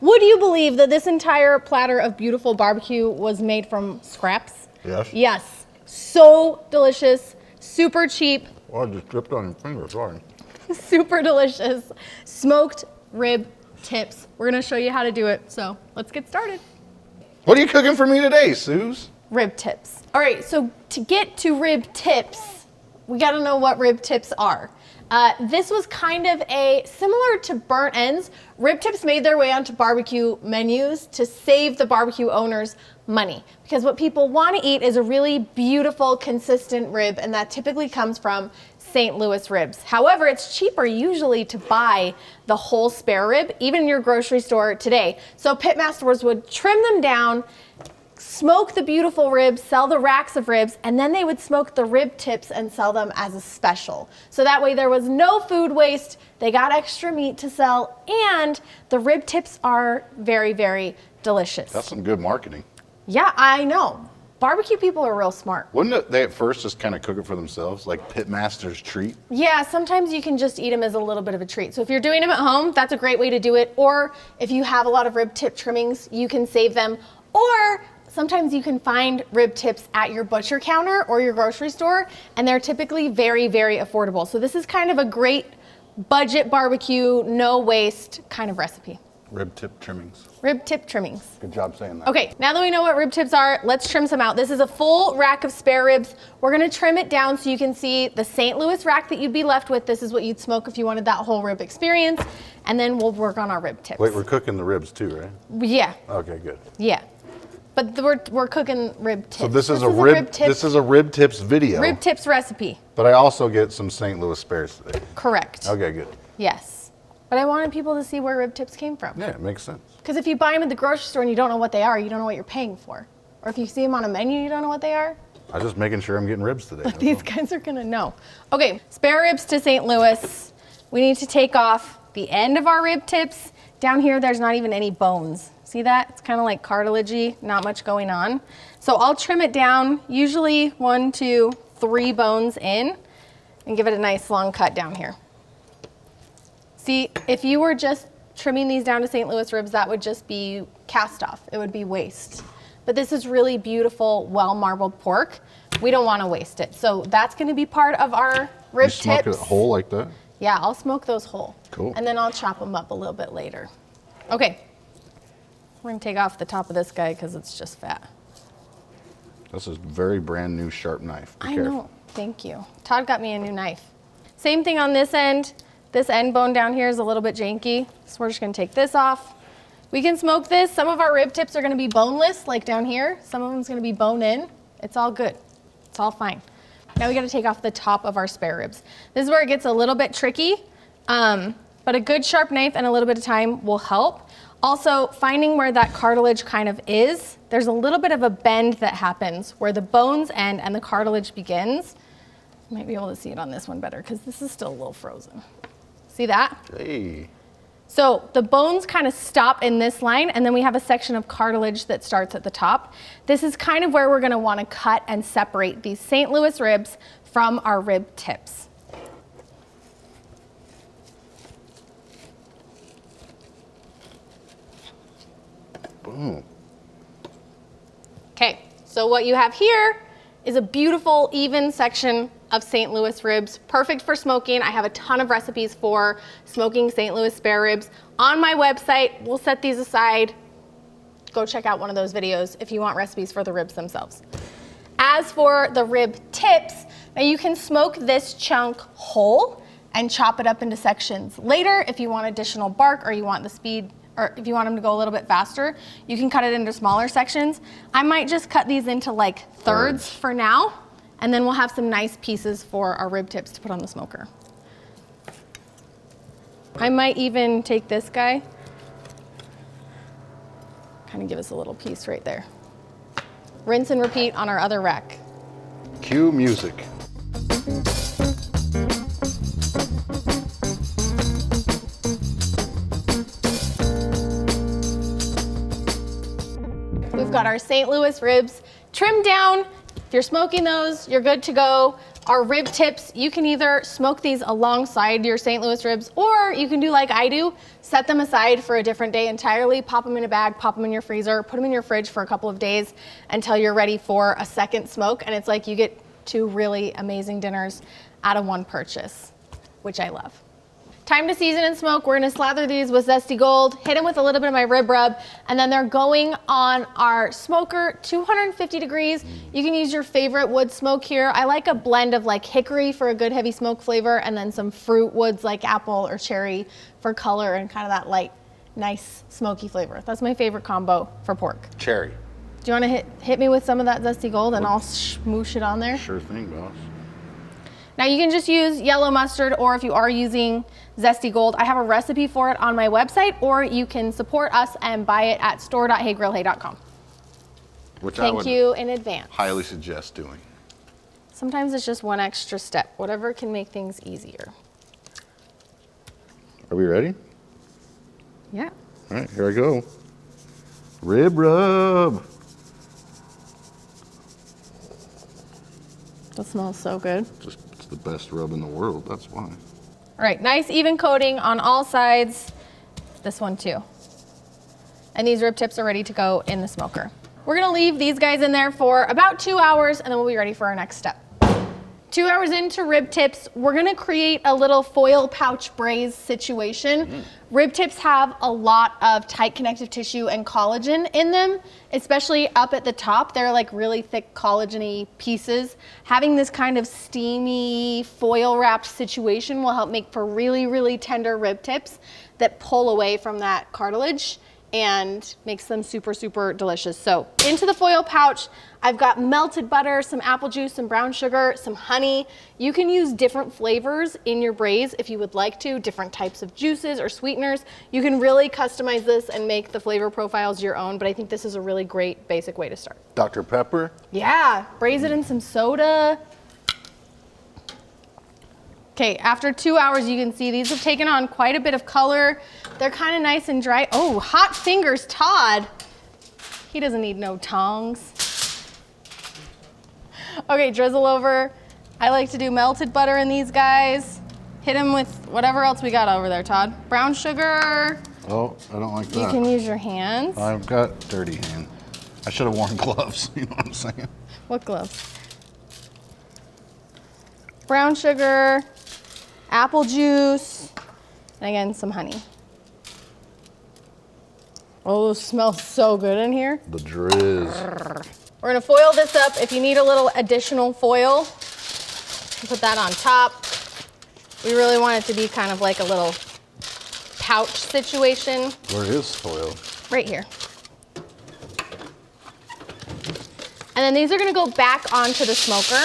Would you believe that this entire platter of beautiful barbecue was made from scraps? Yes. Yes. So delicious, super cheap. Well, I just dripped on your finger, sorry. Super delicious. Smoked rib tips. We're gonna show you how to do it, so let's get started. What are you cooking for me today, Suze? Rib tips. All right, so to get to rib tips, we gotta know what rib tips are. This was kind of similar to burnt ends. Rib tips made their way onto barbecue menus to save the barbecue owners money. Because what people wanna eat is a really beautiful, consistent rib, and that typically comes from St. Louis ribs. However, it's cheaper usually to buy the whole spare rib, even in your grocery store today. So pitmasters would trim them down, smoke the beautiful ribs, sell the racks of ribs, and then they would smoke the rib tips and sell them as a special. So that way there was no food waste, they got extra meat to sell, and the rib tips are very, very delicious. That's some good marketing. Yeah, I know. Barbecue people are real smart. Wouldn't they at first just kind of cook it for themselves, like pitmaster's treat? Yeah, sometimes you can just eat them as a little bit of a treat. So if you're doing them at home, that's a great way to do it. Or if you have a lot of rib tip trimmings, you can save them. Or sometimes you can find rib tips at your butcher counter or your grocery store, and they're typically very, very affordable. So this is kind of a great budget barbecue, no waste kind of recipe. Rib tip trimmings. Rib tip trimmings. Good job saying that. Okay, now that we know what rib tips are, let's trim some out. This is a full rack of spare ribs. We're gonna trim it down so you can see the St. Louis rack that you'd be left with. This is what you'd smoke if you wanted that whole rib experience. And then we'll work on our rib tips. Wait, we're cooking the ribs too, right? Yeah, Okay, good. yeah. But we're cooking rib tips. So this is a rib tips video. Rib tips recipe. But I also get some St. Louis spares today. Correct. Okay, good. Yes. But I wanted people to see where rib tips came from. Yeah, it makes sense. Because if you buy them at the grocery store and you don't know what they are, you don't know what you're paying for. Or if you see them on a menu, you don't know what they are. I'm just making sure I'm getting ribs today. But these guys are gonna know. Okay, spare ribs to St. Louis. We need to take off the end of our rib tips. Down here, there's not even any bones. See that? It's kind of like cartilagey, not much going on. So I'll trim it down, usually 1, 2, 3 bones in, and give it a nice long cut down here. See, if you were just trimming these down to St. Louis ribs, that would just be cast off. It would be waste. But this is really beautiful, well-marbled pork. We don't want to waste it. So that's going to be part of our rib tips. You smoke it whole like that? Yeah, I'll smoke those whole. Cool. And then I'll chop them up a little bit later. Okay. We're going to take off the top of this guy because it's just fat. This is a very brand new sharp knife. Be I careful. know. Thank you. Todd got me a new knife. Same thing on this end. This end bone down here is a little bit janky, so we're just gonna take this off. We can smoke this. Some of our rib tips are gonna be boneless, like down here. Some of them's gonna be bone in. It's all good. It's all fine. Now we gotta take off the top of our spare ribs. This is where it gets a little bit tricky, but a good sharp knife and a little bit of time will help. Also, finding where that cartilage kind of is, there's a little bit of a bend that happens where the bones end and the cartilage begins. You might be able to see it on this one better because this is still a little frozen. See that? Hey. So the bones kind of stop in this line, and then we have a section of cartilage that starts at the top. This is kind of where we're gonna wanna cut and separate these St. Louis ribs from our rib tips. Boom. Okay, so what you have here is a beautiful, even section of St. Louis ribs, perfect for smoking. I have a ton of recipes for smoking St. Louis spare ribs on my website. We'll set these aside. Go check out one of those videos if you want recipes for the ribs themselves. As for the rib tips, now you can smoke this chunk whole and chop it up into sections. Later, if you want additional bark or you want the speed, or if you want them to go a little bit faster, you can cut it into smaller sections. I might just cut these into like thirds for now, and then we'll have some nice pieces for our rib tips to put on the smoker. I might even take this guy, kind of give us a little piece right there. Rinse and repeat on our other rack. Cue music. We've got our St. Louis ribs trimmed down. If you're smoking those, you're good to go. Our rib tips, you can either smoke these alongside your St. Louis ribs, or you can do like I do, set them aside for a different day entirely, pop them in a bag, pop them in your freezer, put them in your fridge for a couple of days until you're ready for a second smoke. And it's like you get 2 really amazing dinners out of one purchase, which I love. Time to season and smoke. We're gonna slather these with Zesty Gold, hit them with a little bit of my rib rub, and then they're going on our smoker, 250 degrees. You can use your favorite wood smoke here. I like a blend of like hickory for a good heavy smoke flavor, and then some fruit woods like apple or cherry for color and kind of that light, nice smoky flavor. That's my favorite combo for pork. Cherry. Do you wanna hit me with some of that Zesty Gold and I'll smoosh it on there? Sure thing, boss. Now you can just use yellow mustard, or if you are using Zesty Gold, I have a recipe for it on my website, or you can support us and buy it at store.heygrillhey.com. Which I would Thank you in advance. highly suggest doing. Sometimes it's just one extra step, whatever can make things easier. Are we ready? Yeah. All right, here I go. Rib rub. That smells so good. It's the best rub in the world, that's why. All right, nice even coating on all sides. This one too. And these rib tips are ready to go in the smoker. We're gonna leave these guys in there for about 2 hours, and then we'll be ready for our next step. 2 hours into rib tips, we're gonna create a little foil pouch braise situation. Rib tips have a lot of tight connective tissue and collagen in them, especially up at the top. They're like really thick collagen-y pieces. Having this kind of steamy foil wrapped situation will help make for really, really tender rib tips that pull away from that cartilage and makes them super, super delicious. So into the foil pouch, I've got melted butter, some apple juice, some brown sugar, some honey. You can use different flavors in your braise if you would like to, different types of juices or sweeteners. You can really customize this and make the flavor profiles your own, but I think this is a really great basic way to start. Dr. Pepper. Yeah, braise it in some soda. Okay, after 2 hours, you can see these have taken on quite a bit of color. They're kind of nice and dry. Oh, hot fingers, Todd. He doesn't need no tongs. Okay, drizzle over. I like to do melted butter in these guys. Hit them with whatever else we got over there, Todd. Brown sugar. Oh, I don't like that. You can use your hands. I've got dirty hands. I should have worn gloves, you know what I'm saying? What gloves? Brown sugar, apple juice, and again, some honey. Oh, it smells so good in here. The drizz. We're gonna foil this up. If you need a little additional foil, put that on top. We really want it to be kind of like a little pouch situation. Where is foil? Right here. And then these are gonna go back onto the smoker.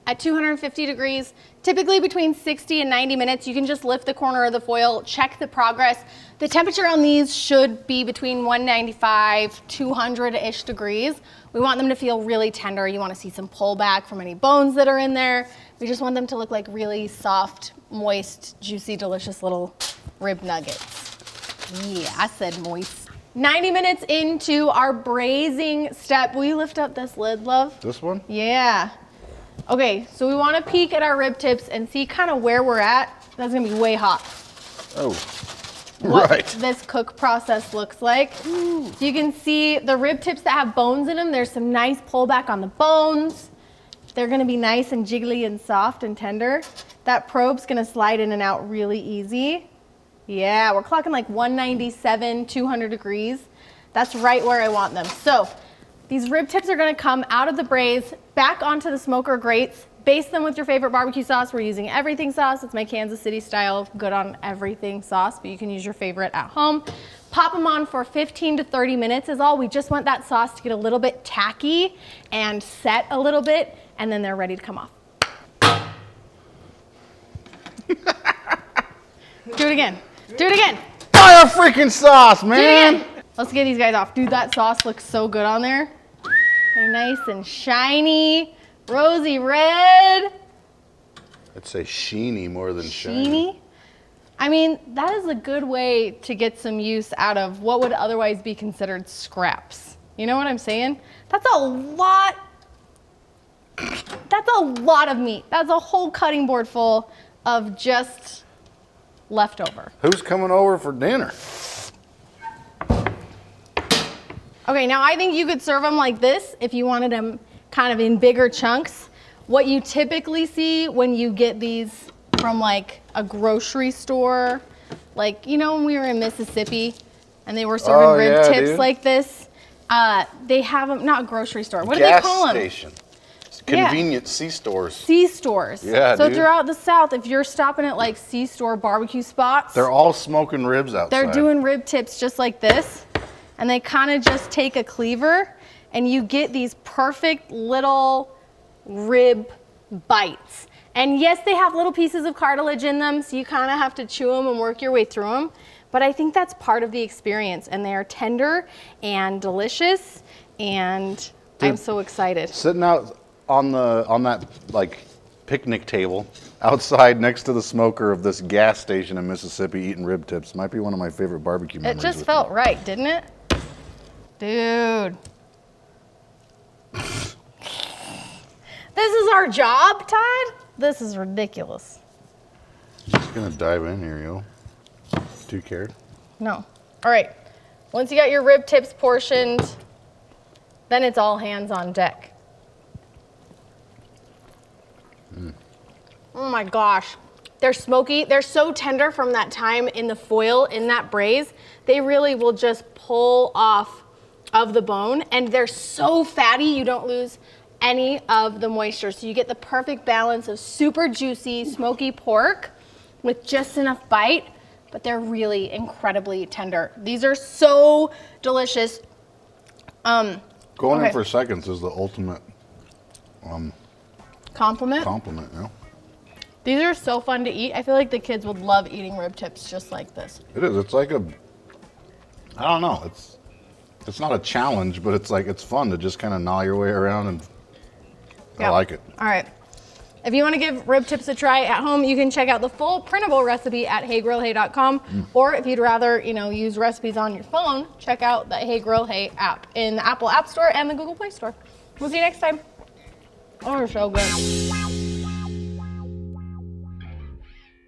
At 250 degrees, typically between 60 and 90 minutes, you can just lift the corner of the foil, check the progress. The temperature on these should be between 195, 200-ish degrees. We want them to feel really tender. You want to see some pullback from any bones that are in there. We just want them to look like really soft, moist, juicy, delicious little rib nuggets. Yeah, I said moist. 90 minutes into our braising step. Will you lift up this lid, love? This one? Yeah. Okay, so we want to peek at our rib tips and see kind of where we're at. That's gonna be way hot. Oh, What right. this cook process looks like. So you can see the rib tips that have bones in them. There's some nice pullback on the bones. They're gonna be nice and jiggly and soft and tender. That probe's gonna slide in and out really easy. Yeah, we're clocking like 197, 200 degrees. That's right where I want them. So these rib tips are gonna come out of the braise, back onto the smoker grates, baste them with your favorite barbecue sauce. We're using everything sauce. It's my Kansas City style, good on everything sauce, but you can use your favorite at home. Pop them on for 15 to 30 minutes is all. We just want that sauce to get a little bit tacky and set a little bit, and then they're ready to come off. Do it again. Do it again. Fire freaking sauce, Do it man! again. Let's get these guys off. Dude, that sauce looks so good on there. They're nice and shiny, rosy red. I'd say sheeny more than shiny. Sheeny. I mean, that is a good way to get some use out of what would otherwise be considered scraps. You know what I'm saying? That's a lot. That's a lot of meat. That's a whole cutting board full of just leftover. Who's coming over for dinner? Okay, now I think you could serve them like this if you wanted them kind of in bigger chunks. What you typically see when you get these from like a grocery store, like, you know, when we were in Mississippi and they were serving rib tips dude. like this, they have them, not grocery store, what do they call them? Gas station. Convenient C-stores. C-stores. Yeah, so dude. throughout the South, if you're stopping at like C-store barbecue spots, They're all smoking ribs outside. they're doing rib tips just like this. And they kind of just take a cleaver and you get these perfect little rib bites. And yes, they have little pieces of cartilage in them, so you kind of have to chew them and work your way through them. But I think that's part of the experience, and they are tender and delicious, and Dude, I'm so excited. Sitting out on that like picnic table outside next to the smoker of this gas station in Mississippi eating rib tips might be one of my favorite barbecue It memories. just with felt you. right, didn't it? Dude. This is our job, Todd? This is ridiculous. Just gonna dive in here, yo. Do you care? No. All right. Once you got your rib tips portioned, then it's all hands on deck. Oh my gosh. They're smoky. They're so tender from that time in the foil, in that braise. They really will just pull off of the bone. And they're so fatty, you don't lose any of the moisture. So you get the perfect balance of super juicy, smoky pork with just enough bite, but they're really incredibly tender. These are so delicious. Going Okay. in for seconds is the ultimate Compliment. compliment, you know? These are so fun to eat. I feel like the kids would love eating rib tips just like this. It is. It's like I don't know. It's not a challenge, but it's like it's fun to just kind of gnaw your way around, and I Yeah. like it. All right. If you want to give rib tips a try at home, you can check out the full printable recipe at heygrillhey.com. Or if you'd rather, use recipes on your phone, check out the Hey Grill Hey app in the Apple App Store and the Google Play Store. We'll see you next time. Oh, they're so good.